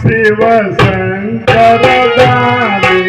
शिव शंकर दानी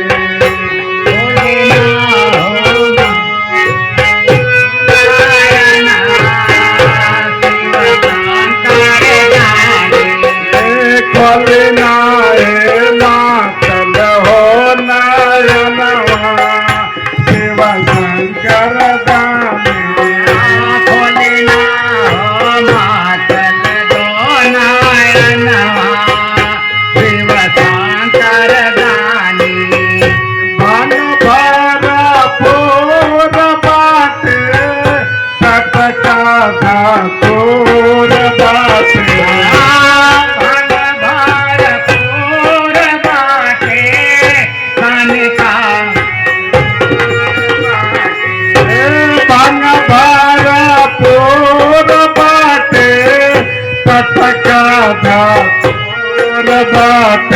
बाटे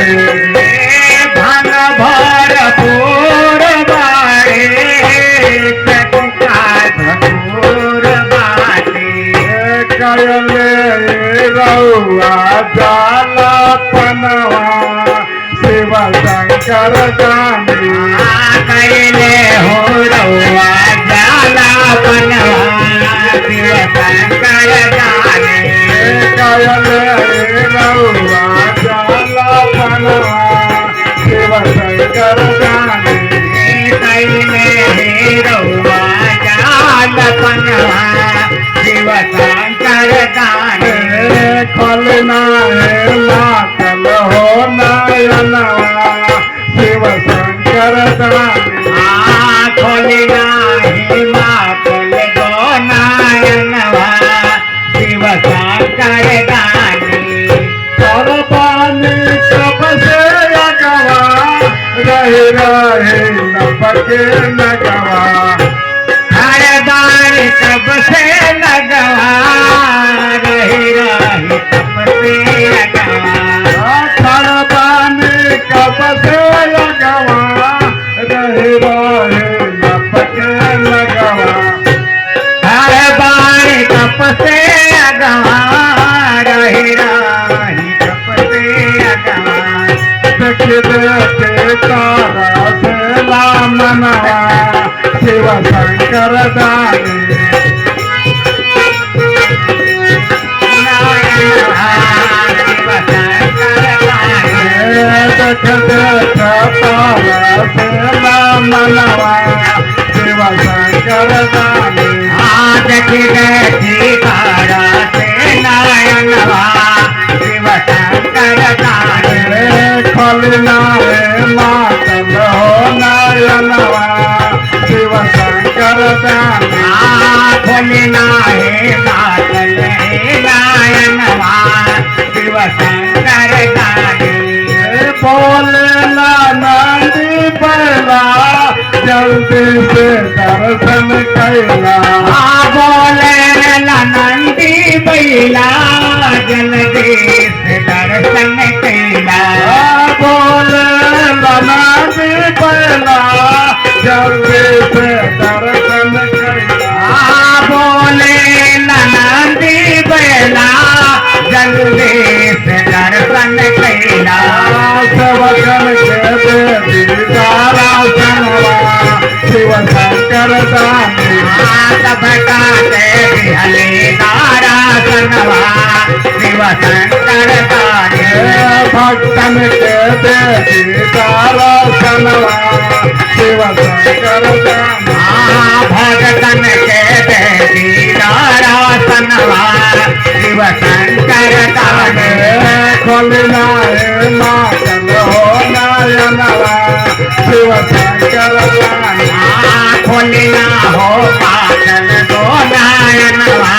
धन भरपूर बाटे कटका धपूर बाटे कयले रउआ जाला पनवा शिव शंकर दानी कैले हो रउआ जाला बनवा शिव शंकर दानी कयले रउआ जाला पनवा शिव शंकर दानी कैले रउआ जाला बनवा शिव शंकर दानी खोलना है मातल हो नयनवा शिव शंकर दानी खोलना है मातल दो नयनवा शिव शंकर दानी पानी कब से लगवा रहे रहे लपके लगवा हर बार कब से लगवा रही रही कब से लगवा पानी कब से लगवा रहे रहे लपके लगवा हर बार कब से लगवा रही रही कब से लगवा देख देखे तारा से मनवा शिव शंकर दानी देख देख तारा से मनवा शिव शंकर दानी देखी देखी तारा से नयनवा शिव शंकर दानी खोलना है मातल हो नयनवा शिव शंकर दानी खोलना है मातल नयनवा शिव शंकर दानी बोलना नंदी बैला जल्दी से दर्शन कैला बोले नंदी बैला जल्दी से दर्शन कैला बोलना नंदी बैला जल्दी से दर्शन कैला बोले नंदी बैला जल्दी से दर्शन कैला सेवकन के देवी तारा सनवा शिव शंकर दानी सबका देवी हले तारा सनवा शिव शंकर दानी भक्तन के देवी तारा सनवा शिव शंकर दानी भगतन के देवी तारा सनवा शिव शंकर दानी खोलना है मातल हो नयनवा शिव शंकर दानी खोलना हो पातल दो नयनवा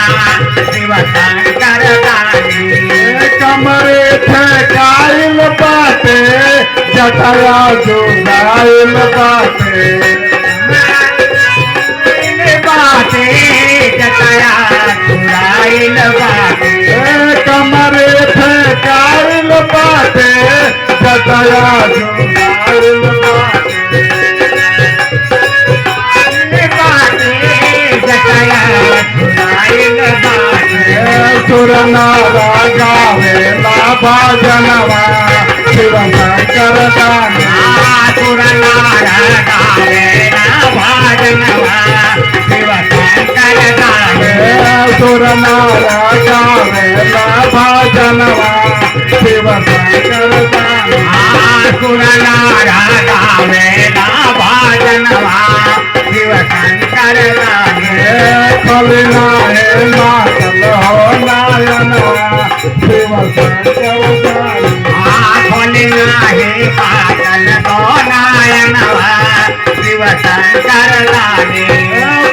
शिव शंकर दानी कमरे ठेकाइल बाटे जटया जुगाइल बाटे बाटे जटया जुगाइल बाटे कमरे ठेकाइल बाटे जटया जुगाइल बाटे जटया जुगाइल बाटे सुरनारा गावे ला भाजनवा शिव शंकर दानी सुरनार गावेला भाजनवा शिव शंकर दानी सुरनारा गावेला भाजनवा शिव शंकर दानी सुरनार गावेला भाजनवा शिव शंकर दानी कलिना है मातल हो नायनवा शिव शंकर दानी खोलना हे पातल दो नायनवा शिव शंकर दानी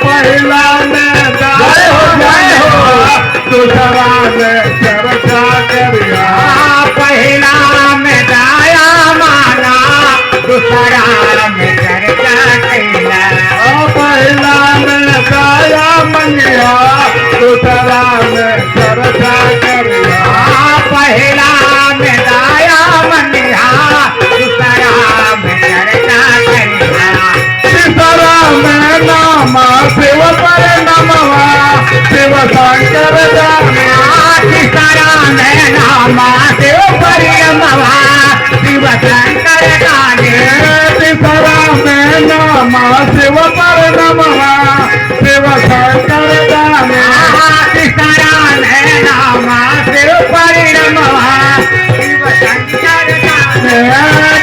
पहिला में जय हो दूसरा में चर्चा करिया पहिला में दाया माना दूसरा में चर्चा कैला पहिला में गाया मंगिया दूसरा में चर्चा करिया पहिला में दाया मनिया दूसरा में चर्चा कैला तीसरा में नाम शिव पर नमवा शिव शंकर दानी तीसरा में नामा शिव परियमवा शिव शंकर दानी तीसरा में नाम शिव पर नमवा शिव शंकर दानी तीसरा में नामा शिव परियमवा शिव शंकर दानी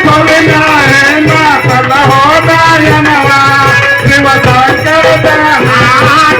कलिना है मातल हो नायनवा शिव शंकर दानी